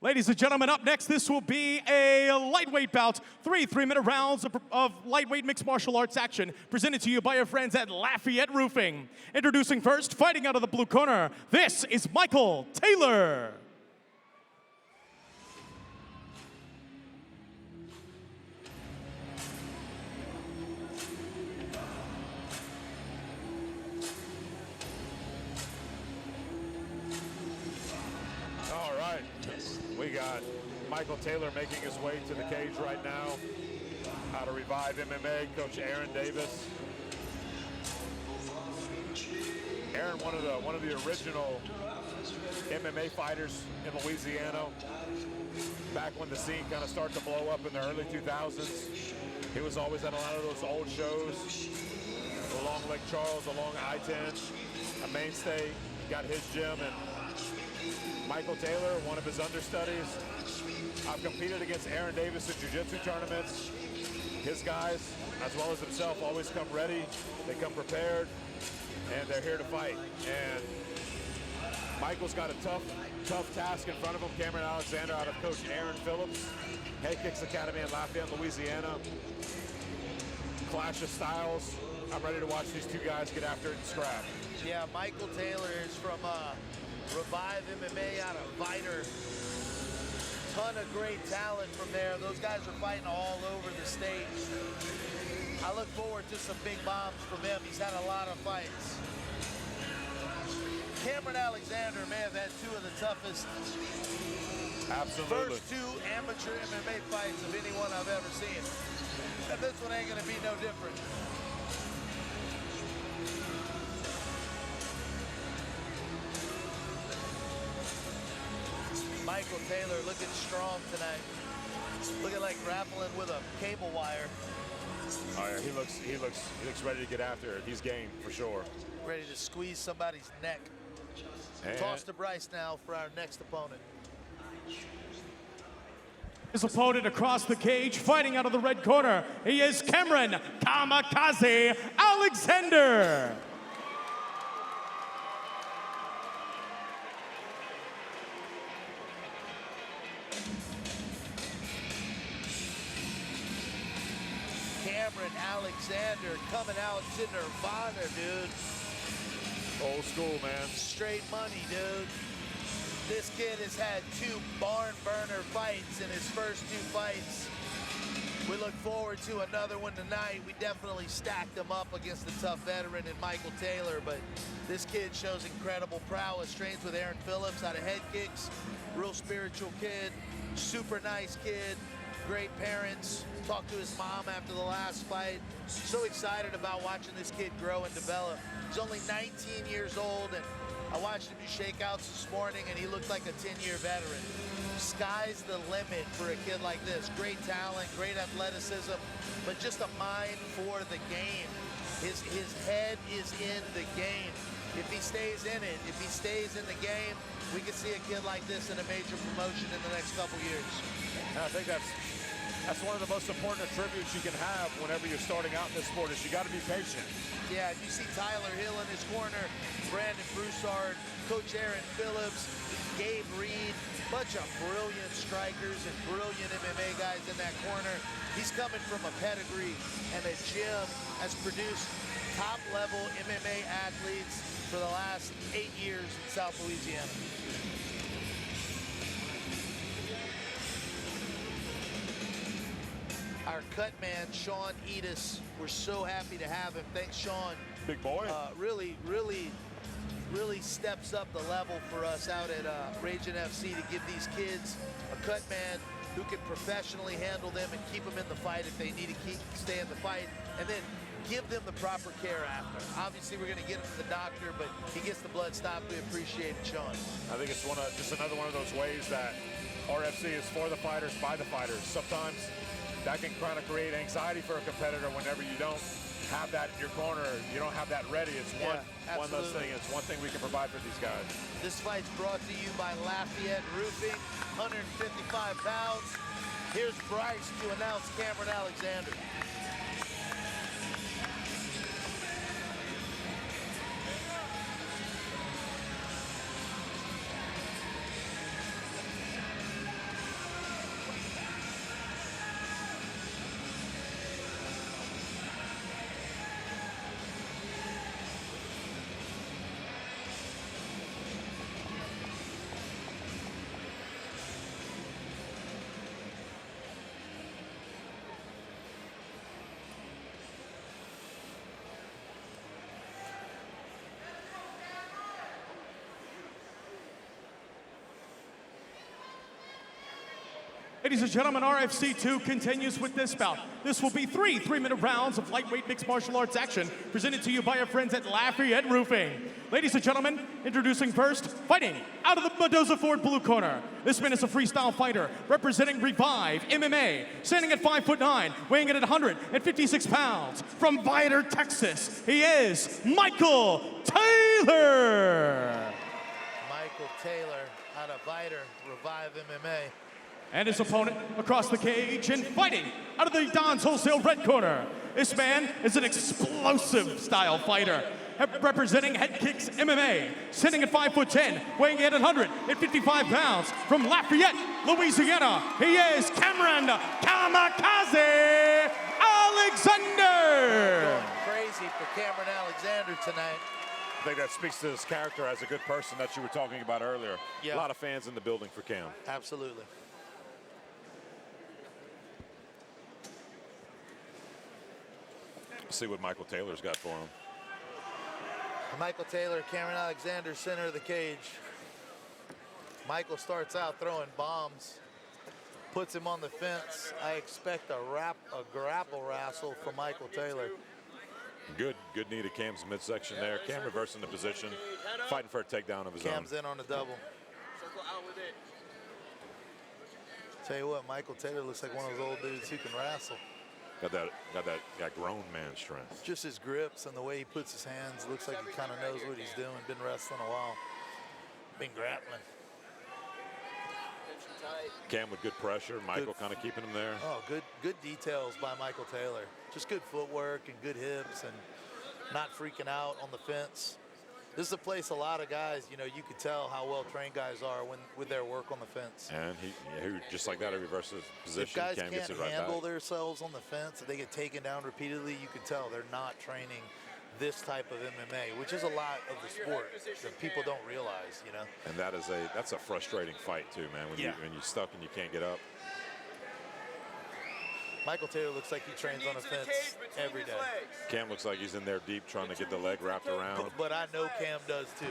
Ladies and gentlemen, up next, this will be a lightweight bout. Three-minute rounds of lightweight mixed martial arts action presented to you by your friends at Lafayette Roofing. Introducing first, fighting out of the blue corner, this is Michael Taylor. We got Michael Taylor making his way to the cage right now. Out of Revive MMA, Coach Aaron Davis. Aaron, one of the original MMA fighters in Louisiana. Back when the scene kind of started to blow up in the early 2000s. He was always at a lot of those old shows. Along Lake Charles, along I-10, a mainstay. Got his gym, and Michael Taylor, one of his understudies. I've competed against Aaron Davis in jiu-jitsu tournaments. His guys, as well as himself, always come ready. They come prepared, and they're here to fight. And Michael's got a tough task in front of him. Kameron Alexander out of Coach Aaron Phillips, Head Kicks Academy in Lafayette, Louisiana. Clash of styles. I'm ready to watch these two guys get after it and scrap. Yeah, Michael Taylor is from Revive MMA out of Viter. Ton of great talent from there. Those guys are fighting all over the state. I look forward to some big bombs from him. He's had a lot of fights. Kameron Alexander may have had two of the toughest Absolutely. first two amateur MMA fights of anyone I've ever seen. And this one ain't gonna be no different. Michael Taylor looking strong tonight. Looking like grappling with a cable wire. Oh yeah, he looks ready to get after it. He's game for sure. Ready to squeeze somebody's neck. And Toss to Bryce now for our next opponent. His opponent across the cage, fighting out of the red corner, he is Kameron Kamikaze Alexander. Kameron Alexander coming out to Nirvana, dude. Old school, man. Straight money, dude. This kid has had two barn burner fights in his first two fights. We look forward to another one tonight. We definitely stacked him up against the tough veteran in Michael Taylor, but this kid shows incredible prowess. Trains with Aaron Phillips out of Head Kicks. Real spiritual kid, super nice kid, great parents. Talked to his mom after the last fight. So excited about watching this kid grow and develop. He's only 19 years old, and I watched him do shakeouts this morning, and he looked like a 10-year veteran. Sky's the limit for a kid like this. Great talent, great athleticism, but just a mind for the game. His head is in the game. If he stays in it, if he stays in the game, we could see a kid like this in a major promotion in the next couple years. And I think that's one of the most important attributes you can have whenever you're starting out in this sport is you got to be patient. Yeah, you see Tyler Hill in his corner, Brandon Broussard, Coach Aaron Phillips, Gabe Reed, bunch of brilliant strikers and brilliant MMA guys in that corner. He's coming from a pedigree, and the gym has produced top-level MMA athletes for the last 8 years in South Louisiana. Our cut man, Sean Edis, we're so happy to have him. Thanks, Sean. Big boy. Really steps up the level for us out at Ragin FC to give these kids a cut man who can professionally handle them and keep them in the fight if they need to stay in the fight, and then give them the proper care after. Obviously, we're going to get him to the doctor, but he gets the blood stopped. We appreciate it, Sean. I think it's just another one of those ways that RFC is for the fighters, by the fighters. Sometimes that can kind of create anxiety for a competitor whenever you don't have that in your corner, you don't have that ready. It's one less thing. It's one thing we can provide for these guys. This fight's brought to you by Lafayette Roofing, 155 pounds. Here's Bryce to announce Kameron Alexander. Ladies and gentlemen, RFC 2 continues with this bout. This will be three 3-minute rounds of lightweight mixed martial arts action presented to you by our friends at Lafayette Roofing. Ladies and gentlemen, introducing first, fighting out of the Mendoza Ford blue corner. This man is a freestyle fighter representing Revive MMA, standing at 5'9", weighing in at 156 pounds. From Viator, Texas, he is Michael Taylor. Michael Taylor out of Viator, Revive MMA. And his opponent across the cage and fighting out of the Don's Wholesale red corner. This man is an explosive style fighter representing Head Kicks MMA, sitting at 5'10", weighing in at 155 pounds. From Lafayette, Louisiana, he is Kameron Kamikaze Alexander. Going crazy for Cameron Alexander tonight. I think that speaks to his character as a good person that you were talking about earlier. Yeah. A lot of fans in the building for Cam. Absolutely. See what Michael Taylor's got for him. Michael Taylor, Cameron Alexander, center of the cage. Michael starts out throwing bombs, puts him on the fence. I expect a grapple wrestle from Michael Taylor. Good knee to Cam's midsection there. Cam reversing the position, fighting for a takedown of his own. Cam's in on the double. Tell you what, Michael Taylor looks like one of those old dudes who can wrestle. Got that grown man strength. Just his grips and the way he puts his hands, looks like he kind of knows what he's doing. Been wrestling a while. Been grappling. Cam with good pressure. Michael kind of keeping him there. Oh, good details by Michael Taylor. Just good footwork and good hips and not freaking out on the fence. This is a place a lot of guys, you know, you could tell how well trained guys are with their work on the fence. And he just like that, he reverses position. If guys Cam gets it can't right handle back. themselves on the fence, if they get taken down repeatedly, you can tell they're not training this type of MMA, which is a lot of the sport that people don't realize, you know. And that's a frustrating fight too, man. When you're stuck and you can't get up. Michael Taylor looks like he trains on a fence every day. Cam looks like he's in there deep trying to get the leg wrapped around. But I know Cam does too.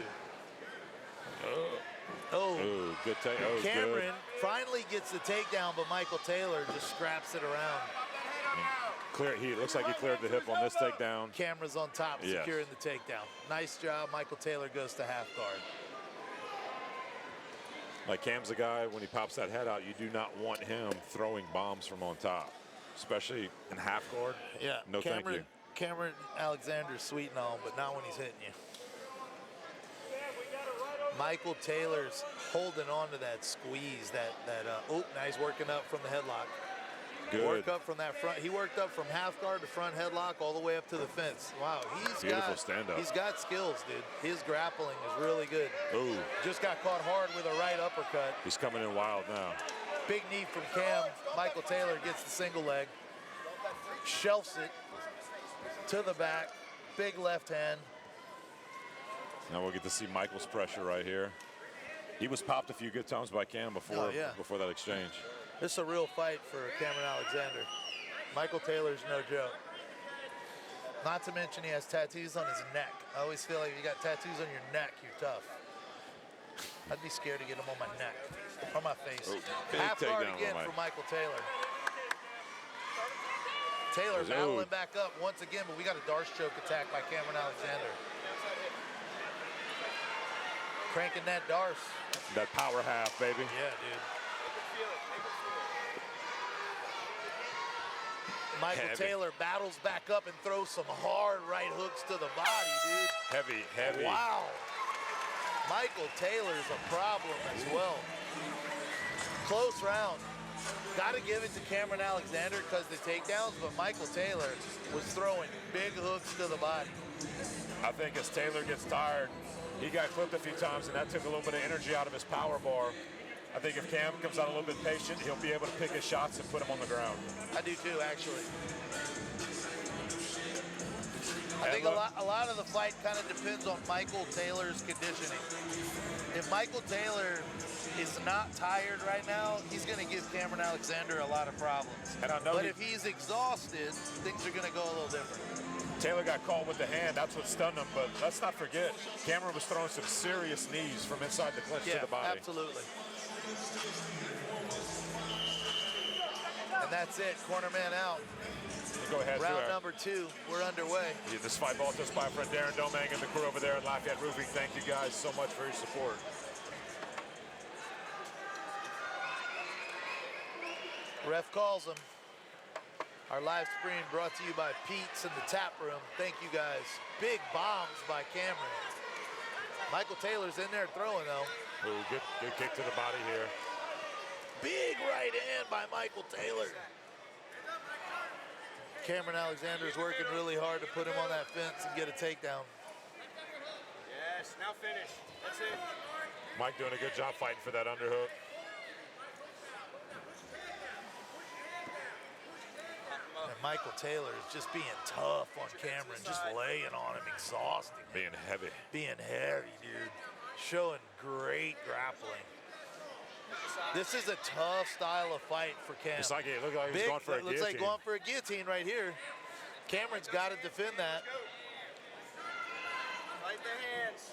Oh, good take. Oh, Cameron finally gets the takedown, but Michael Taylor just scraps it around. He looks like he cleared the hip on this takedown. Camera's on top, securing the takedown. Nice job. Michael Taylor goes to half guard. Like Cam's a guy, when he pops that head out, you do not want him throwing bombs from on top, especially in half guard. Yeah, no thank you. Cameron Alexander's sweet and all, but not when he's hitting you. Michael Taylor's holding on to that squeeze, nice working up from the headlock. Good. Work up from that front. He worked up from half guard to front headlock all the way up to the fence. Wow, he's got skills, dude. His grappling is really good. Ooh. Just got caught hard with a right uppercut. He's coming in wild now. Big knee from Cam. Michael Taylor gets the single leg. Shelves it to the back. Big left hand. Now we'll get to see Michael's pressure right here. He was popped a few good times by Cam before that exchange. This is a real fight for Cameron Alexander. Michael Taylor's no joke. Not to mention he has tattoos on his neck. I always feel like if you got tattoos on your neck, you're tough. I'd be scared to get them on my neck or my face. Half guard again for Michael Taylor. Taylor battling back up once again, but we got a Darce choke attack by Cameron Alexander. Cranking that Darce. That power half, baby. Yeah, dude. Michael Taylor battles back up and throws some hard right hooks to the body, dude. Heavy. Wow. Michael Taylor's a problem as well. Close round. Got to give it to Cameron Alexander because the takedowns, but Michael Taylor was throwing big hooks to the body. I think as Taylor gets tired, he got clipped a few times, and that took a little bit of energy out of his power bar. I think if Cam comes out a little bit patient, he'll be able to pick his shots and put him on the ground. I do too, actually. I think a lot of the fight kind of depends on Michael Taylor's conditioning. If Michael Taylor is not tired right now, he's going to give Cameron Alexander a lot of problems. And I know but if he's exhausted, things are going to go a little different. Taylor got caught with the hand. That's what stunned him. But let's not forget, Cameron was throwing some serious knees from inside the clinch to the body. Absolutely. And that's it, corner man out. Go ahead. Round number 2, we're underway. Yeah, this fight brought to us by our friend Darren Domang and the crew over there at Lafayette Roofing. Thank you guys so much for your support. Ref calls him. Our live stream brought to you by Pete's in the Tap Room. Thank you guys. Big bombs by Kameron. Michael Taylor's in there throwing though. Ooh, good kick to the body here. Big right hand by Michael Taylor. Kameron Alexander is working really hard to put him on that fence and get a takedown. Yes, now finish. That's it. Mike doing a good job fighting for that underhook. And Michael Taylor is just being tough on Kameron, just laying on him, exhausting him. Being heavy. Being heavy, dude. Showing great grappling. This is a tough style of fight for Cam. It's like it looked like he was going for a guillotine. Looks like going for a guillotine right here. Cameron's got to defend that. Fight the hands.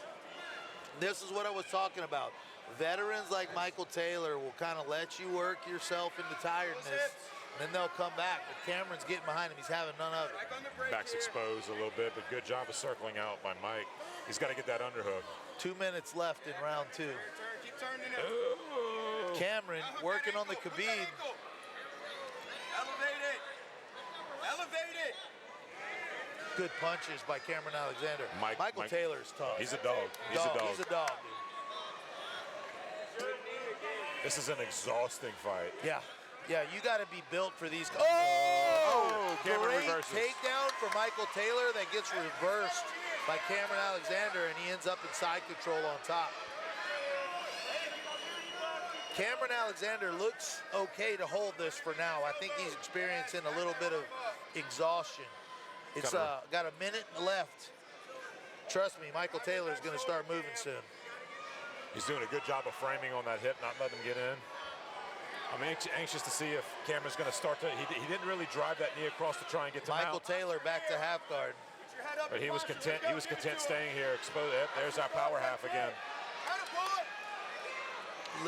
This is what I was talking about. Veterans like Michael Taylor will kind of let you work yourself into tiredness, then they'll come back. But Cameron's getting behind him. He's having none of it. Back's exposed a little bit, but good job of circling out by Mike. He's got to get that underhook. 2 minutes left in round 2. Keep turning it. Oh. Cameron working on the Khabib. Elevate it. Elevate it. Good punches by Kameron Alexander. Michael Taylor's tough. He's a dog. He's a dog. He's a dog, dude. This is an exhausting fight. Yeah. Yeah, you got to be built for these. Oh! Cameron Great reverses. takedown for Michael Taylor that gets reversed by Kameron Alexander, and he ends up in side control on top. Kameron Alexander looks okay to hold this for now. I think he's experiencing a little bit of exhaustion. It's got a minute left. Trust me, Michael Taylor is going to start moving soon. He's doing a good job of framing on that hip, not letting him get in. I'm anxious to see if Cameron's going to start to. He didn't really drive that knee across to try and get to Michael mount. Taylor back to half guard. But he was content. He was content staying here. Exposed. There's our power half again.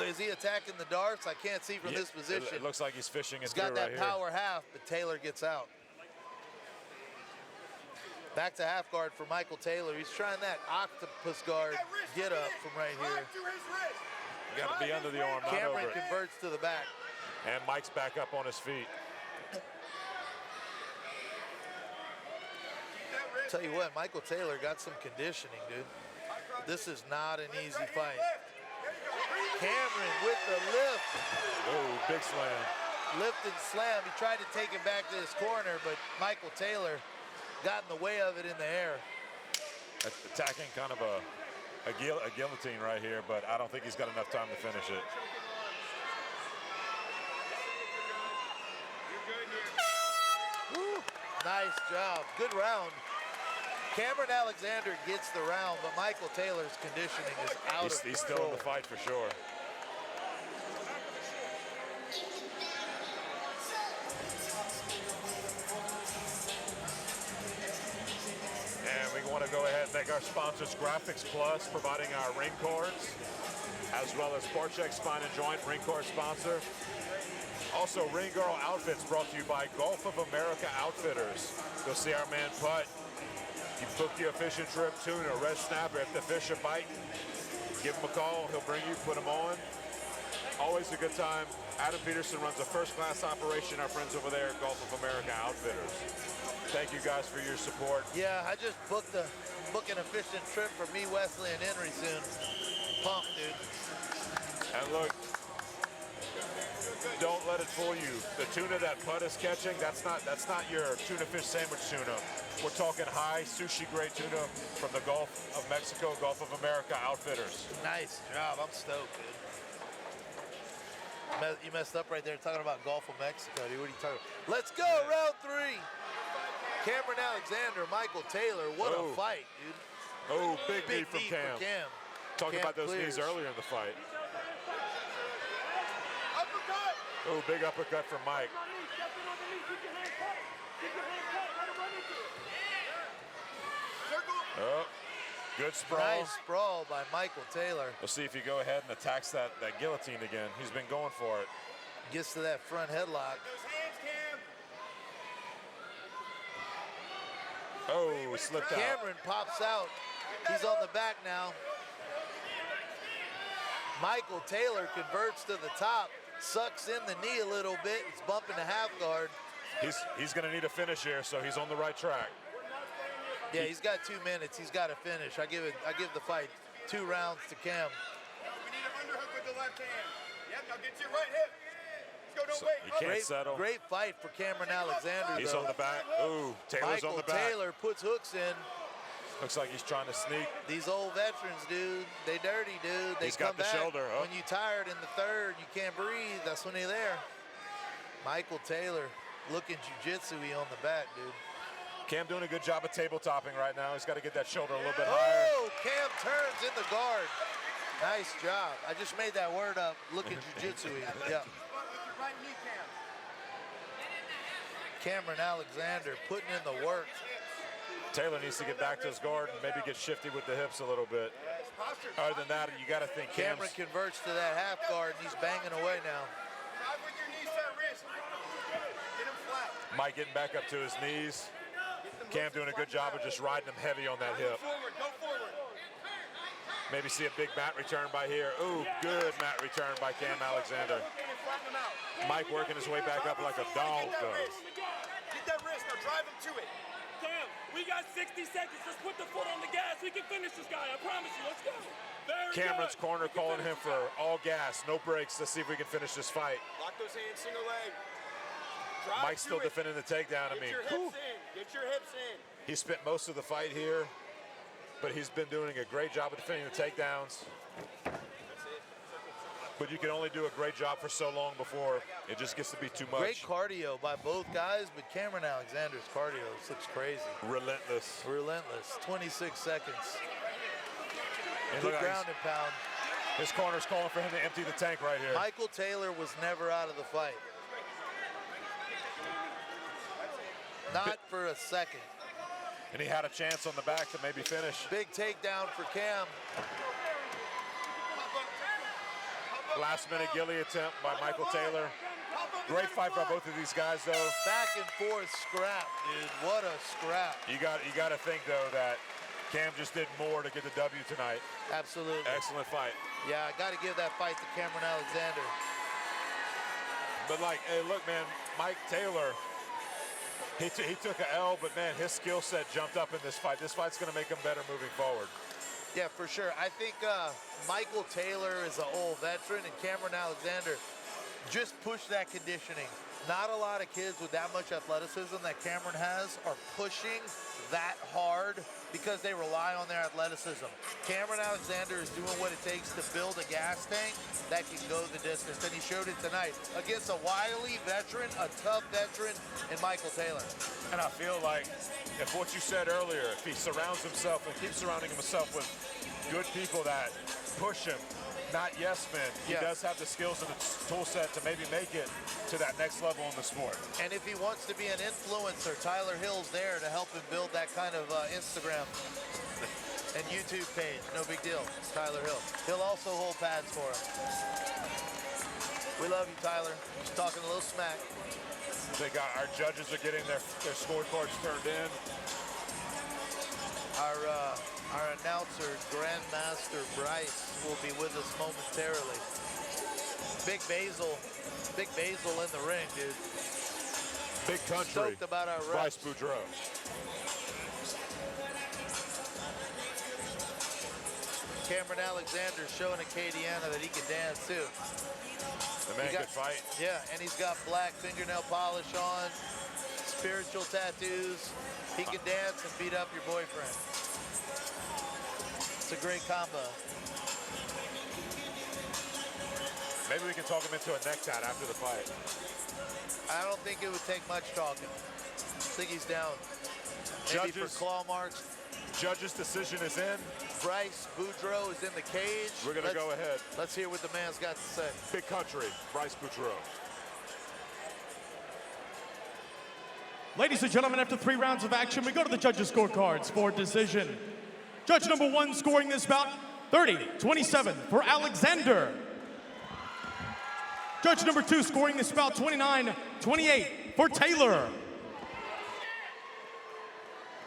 Is he attacking the darts? I can't see from this position. It looks like he's fishing it He's through got that right power half, but Taylor gets out. Back to half guard for Michael Taylor. He's trying that octopus guard get up from right here. You got to be under the arm, not over Cameron it. converts to the back. And Mike's back up on his feet. Tell you what, Michael Taylor got some conditioning, dude. This is not an easy fight. Cameron with the lift. Oh, big slam. Lift and slam. He tried to take it back to his corner, but Michael Taylor got in the way of it in the air. Attacking kind of a guillotine right here, but I don't think he's got enough time to finish it. Woo, nice job. Good round. Cameron Alexander gets the round, but Michael Taylor's conditioning is out of control. He's still in the fight for sure. And we want to go ahead and thank our sponsors, Graphics Plus, providing our ring cords, as well as Sportcheck Spine and Joint, ring cord sponsor. Also, Ring Girl Outfits brought to you by Gulf of America Outfitters. Go see our man Putt. You book your fishing trip, tuna, red snapper. If the fish are biting, give him a call. He'll bring you, put them on. Always a good time. Adam Peterson runs a first-class operation. Our friends over there at Gulf of America Outfitters. Thank you guys for your support. Yeah, I just booking a fishing trip for me, Wesley, and Henry soon. Pumped, dude. And look, don't let it fool you. The tuna that Putt is catching, that's not your tuna fish sandwich tuna. We're talking high sushi-grade tuna from the Gulf of Mexico, Gulf of America Outfitters. Nice job. I'm stoked, dude. You messed up right there talking about Gulf of Mexico, dude. What are you talking about? Let's go, round 3. Cameron Alexander, Michael Taylor. What a fight, dude. Oh, big knee from Cam. Talking Cam about those clears. knees earlier in the fight. Oh, big uppercut from Mike. Oh, good sprawl. Nice sprawl by Michael Taylor. We'll see if he go ahead and attacks that guillotine again. He's been going for it. Gets to that front headlock. Oh, he slipped out. Cameron pops out. He's on the back now. Michael Taylor converts to the top, sucks in the knee a little bit. It's bumping the half guard. He's going to need a finish here, so he's on the right track. Yeah, he's got 2 minutes. He's got to finish. I give the fight 2 rounds to Cam. We need an underhook with the left hand. Yep, now get your right hip. Let's go, don't wait. He can't settle. Great fight for Cameron Alexander. He's though. on the back. Ooh, Taylor's Michael on the back. Taylor puts hooks in. Looks like he's trying to sneak. These old veterans, dude, they dirty, dude. They He's come got the back. shoulder. Oh. When you tired in the third, you can't breathe. That's when they're there. Michael Taylor looking jiu-jitsu-y on the back, dude. Cam doing a good job of table topping right now. He's got to get that shoulder a little bit higher. Oh, Cam turns in the guard. Nice job. I just made that word up, looking jiu-jitsu-y. Yeah. Right knee, Cam. Cameron Alexander putting in the work. Taylor needs to get back to his guard and maybe get shifty with the hips a little bit. Other than that, you got to think Cameron converts to that half guard, and he's banging away now. Drive with your knees to that wrist. Get him flat. Mike getting back up to his knees. Cam doing a good job of just riding him heavy on that hip. Go forward. Maybe see a big mat return by here. Ooh, good mat return by Cam Alexander. Flatten him out. Mike working his way back up like a dog does. Get that wrist, now drive him to it. Cam, we got 60 seconds. Let's put the foot on the gas. We can finish this guy. I promise you. Let's go. Very Cameron's good. corner calling him for all gas, no brakes. Let's see if we can finish this fight. Lock those hands, single leg. Drive Mike's still to it. defending the takedown. I Get mean, your hips in. Get your hips in. he spent most of the fight here, but he's been doing a great job of defending the takedowns. But you can only do a great job for so long before it just gets to be too much. Great cardio by both guys, but Cameron Alexander's cardio looks crazy. Relentless. Relentless. 26 seconds. And Good look, ground and pound. his corner's calling for him to empty the tank right here. Michael Taylor was never out of the fight. Not for a second. And he had a chance on the back to maybe finish. Big takedown for Cam. Last minute ghillie attempt by Michael Taylor. Great fight by both of these guys though. Back and forth scrap, dude. What a scrap. You got to think though that Cam just did more to get the W tonight. Absolutely. Excellent fight. Yeah, I got to give that fight to Cameron Alexander. But like, hey, look, man, Mike Taylor, he took an L, but man, his skill set jumped up in this fight. This fight's going to make him better moving forward. Yeah, for sure. I think Michael Taylor is an old veteran, and Cameron Alexander just pushed that conditioning. Not a lot of kids with that much athleticism that Cameron has are pushing that hard because they rely on their athleticism. Cameron Alexander is doing what it takes to build a gas tank that can go the distance, and he showed it tonight against a wily veteran, a tough veteran in Michael Taylor. And I feel like if what you said earlier, if he surrounds himself and keeps surrounding himself with good people that push him, not yes men, he does have the skills and the tool set to maybe make it to that next level in the sport. And if he wants to be an influencer, Tyler Hill's there to help him build that kind of Instagram and YouTube page. No big deal, Tyler Hill. He'll also hold pads for him. We love you, Tyler. Just talking a little smack. They got our judges are getting their scorecards turned in. Our announcer, Grandmaster Bryce, will be with us momentarily. Big Basil in the ring, dude. Big country. Stoked about our Bryce refs. Boudreaux. Cameron Alexander showing Acadiana that he can dance too. The man could fight. Yeah, and he's got black fingernail polish on, spiritual tattoos. He can dance and beat up your boyfriend. It's a great combo. Maybe we can talk him into a neck tat after the fight. I don't think it would take much talking. I think he's down. Maybe for claw marks. Judge's decision is in. Bryce Boudreaux is in the cage. We're going to go ahead. Let's hear what the man's got to say. Big country, Bryce Boudreaux. Ladies and gentlemen, after 3 rounds of action, we go to the judges' scorecards for decision. Judge number 1 scoring this bout, 30-27 for Alexander. Judge number 2 scoring this bout, 29-28 for Taylor.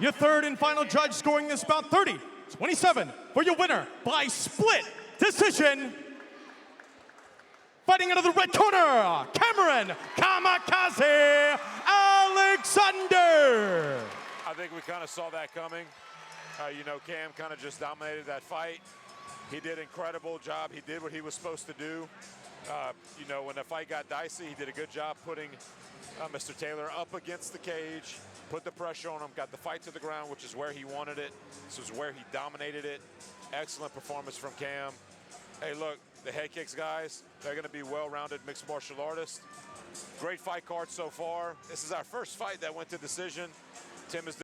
Your third and final judge scoring this bout 30-27 for your winner by split decision. Fighting out of the red corner, Kameron Kamikaze Alexander. I think we kind of saw that coming. You know, Cam kind of just dominated that fight. He did an incredible job. He did what he was supposed to do. You know, when the fight got dicey, he did a good job putting Mr. Taylor up against the cage, put the pressure on him, got the fight to the ground, which is where he wanted it. This is where he dominated it. Excellent performance from Cam. Hey, look, the head kicks guys, they're going to be well-rounded mixed martial artists. Great fight card so far. This is our first fight that went to decision. Tim is